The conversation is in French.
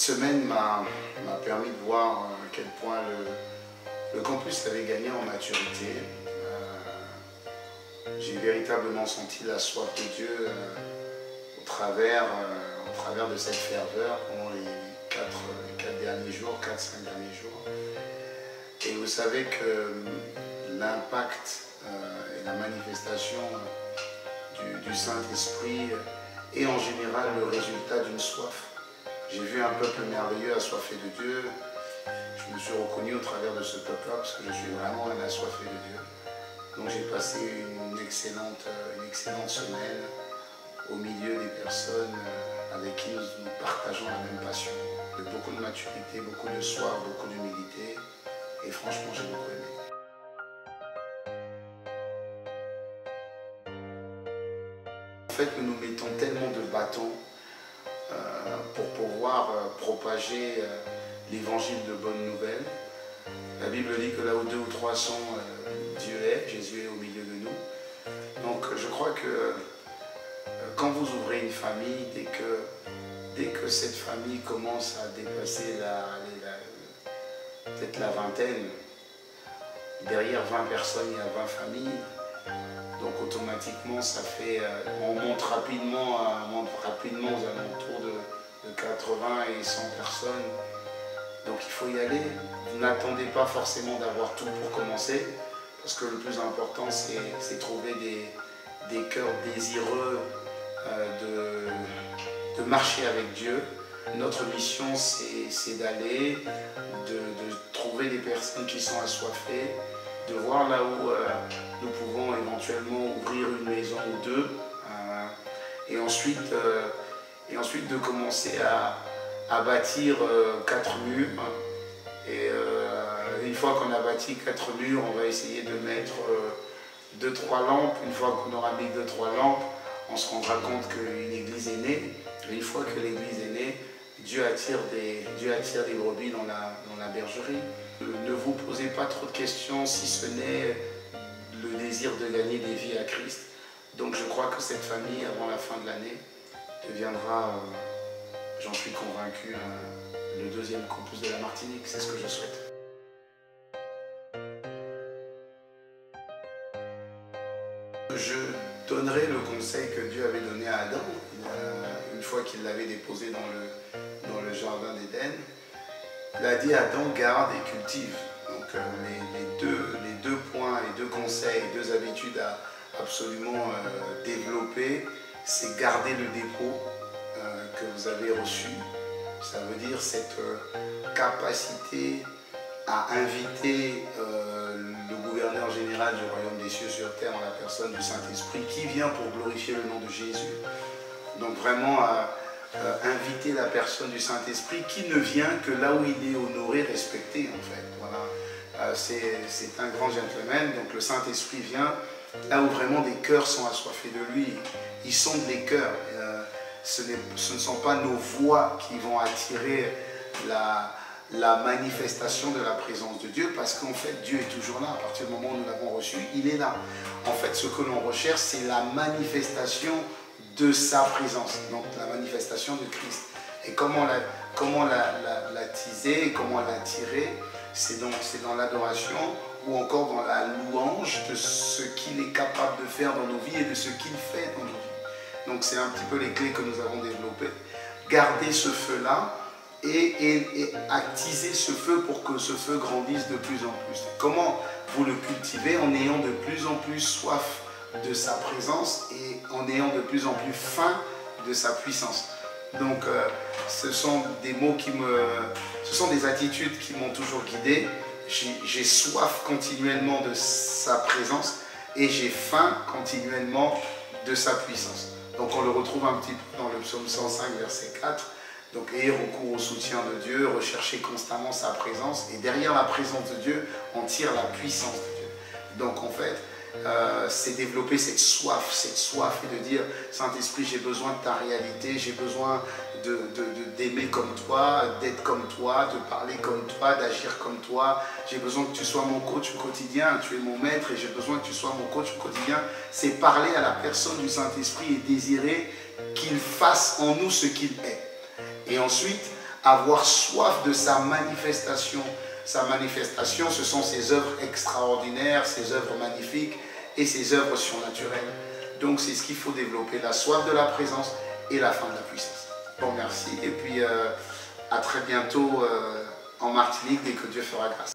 semaine m'a permis de voir à quel point le campus avait gagné en maturité. J'ai véritablement senti la soif de Dieu au travers de cette ferveur pendant les 4 derniers jours, 4-5 derniers jours. Et vous savez que l'impact et la manifestation du Saint-Esprit est en général le résultat d'une soif. J'ai vu un peuple merveilleux assoiffé de Dieu. Je me suis reconnu au travers de ce peuple-là parce que je suis vraiment un assoiffé de Dieu. Donc j'ai passé une excellente semaine au milieu des personnes avec qui nous partageons la même passion. De beaucoup de maturité, beaucoup de soif, beaucoup d'humilité. Et franchement, j'ai beaucoup aimé. En fait, nous nous mettons tellement de bâtons pour pouvoir propager l'évangile de bonnes nouvelles. La Bible dit que là où 2 ou 3 sont, Dieu est, Jésus est au milieu de nous. Donc je crois que quand vous ouvrez une famille, dès que cette famille commence à dépasser peut-être la vingtaine, derrière 20 personnes, il y a 20 familles. Donc automatiquement, ça fait, on monte rapidement aux alentours de 80 et 100 personnes. Donc il faut y aller. Vous n'attendez pas forcément d'avoir tout pour commencer, parce que le plus important, c'est trouver des cœurs désireux de marcher avec Dieu. Notre mission, c'est d'aller, de trouver des personnes qui sont assoiffées, de voir là où nous pouvons éventuellement ouvrir une maison ou deux, et ensuite de commencer à bâtir 4 murs. Et une fois qu'on a bâti 4 murs, on va essayer de mettre 2-3 lampes. Une fois qu'on aura mis 2-3 lampes, on se rendra compte qu'une église est née. Et une fois que l'église est née, Dieu attire des brebis dans la bergerie. Ne vous posez pas trop de questions si ce n'est le désir de gagner des vies à Christ. Donc je crois que cette famille, avant la fin de l'année, deviendra, j'en suis convaincu, le 2e campus de la Martinique. C'est ce que je souhaite. Je donnerai le conseil que Dieu avait donné à Adam, une fois qu'il l'avait déposé dans le jardin d'Éden. Il a dit à Adam, garde et cultive. Donc les deux points, les 2 conseils, 2 habitudes à absolument développer, c'est garder le dépôt que vous avez reçu. Ça veut dire cette capacité à inviter le gouverneur général du royaume des cieux sur terre en la personne du Saint-Esprit qui vient pour glorifier le nom de Jésus. Donc vraiment inviter la personne du Saint-Esprit qui ne vient que là où il est honoré, respecté en fait. Voilà. C'est un grand gentleman, donc le Saint-Esprit vient là où vraiment des cœurs sont assoiffés de lui. Ils sondent les cœurs. Ce ne sont pas nos voix qui vont attirer la manifestation de la présence de Dieu, parce qu'en fait Dieu est toujours là. À partir du moment où nous l'avons reçu, il est là. En fait, ce que l'on recherche, c'est la manifestation de sa présence, donc la manifestation de Christ. Et comment l'attiser, comment l'attirer, c'est dans l'adoration ou encore dans la louange de ce qu'il est capable de faire dans nos vies et de ce qu'il fait dans nos vies. Donc c'est un petit peu les clés que nous avons développées. Garder ce feu-là et attiser ce feu pour que ce feu grandisse de plus en plus. Comment vous le cultivez? En ayant de plus en plus soif de sa présence et en ayant de plus en plus faim de sa puissance. Donc ce sont des mots ce sont des attitudes qui m'ont toujours guidé. J'ai soif continuellement de sa présence et j'ai faim continuellement de sa puissance. Donc on le retrouve un petit peu dans le psaume 105 verset 4. Donc ayez recours au soutien de Dieu, recherchez constamment sa présence, et derrière la présence de Dieu, on tire la puissance de Dieu. Donc en fait, c'est développer cette soif et de dire, Saint-Esprit, j'ai besoin de ta réalité, j'ai besoin d'aimer comme toi, d'être comme toi, de parler comme toi, d'agir comme toi. J'ai besoin que tu sois mon coach au quotidien, tu es mon maître et j'ai besoin que tu sois mon coach au quotidien. C'est parler à la personne du Saint-Esprit et désirer qu'il fasse en nous ce qu'il est. Et ensuite, avoir soif de sa manifestation. Sa manifestation, ce sont ses œuvres extraordinaires, ses œuvres magnifiques et ses œuvres surnaturelles. Donc c'est ce qu'il faut développer, la soif de la présence et la faim de la puissance. Bon, merci et puis à très bientôt en Martinique dès que Dieu fera grâce.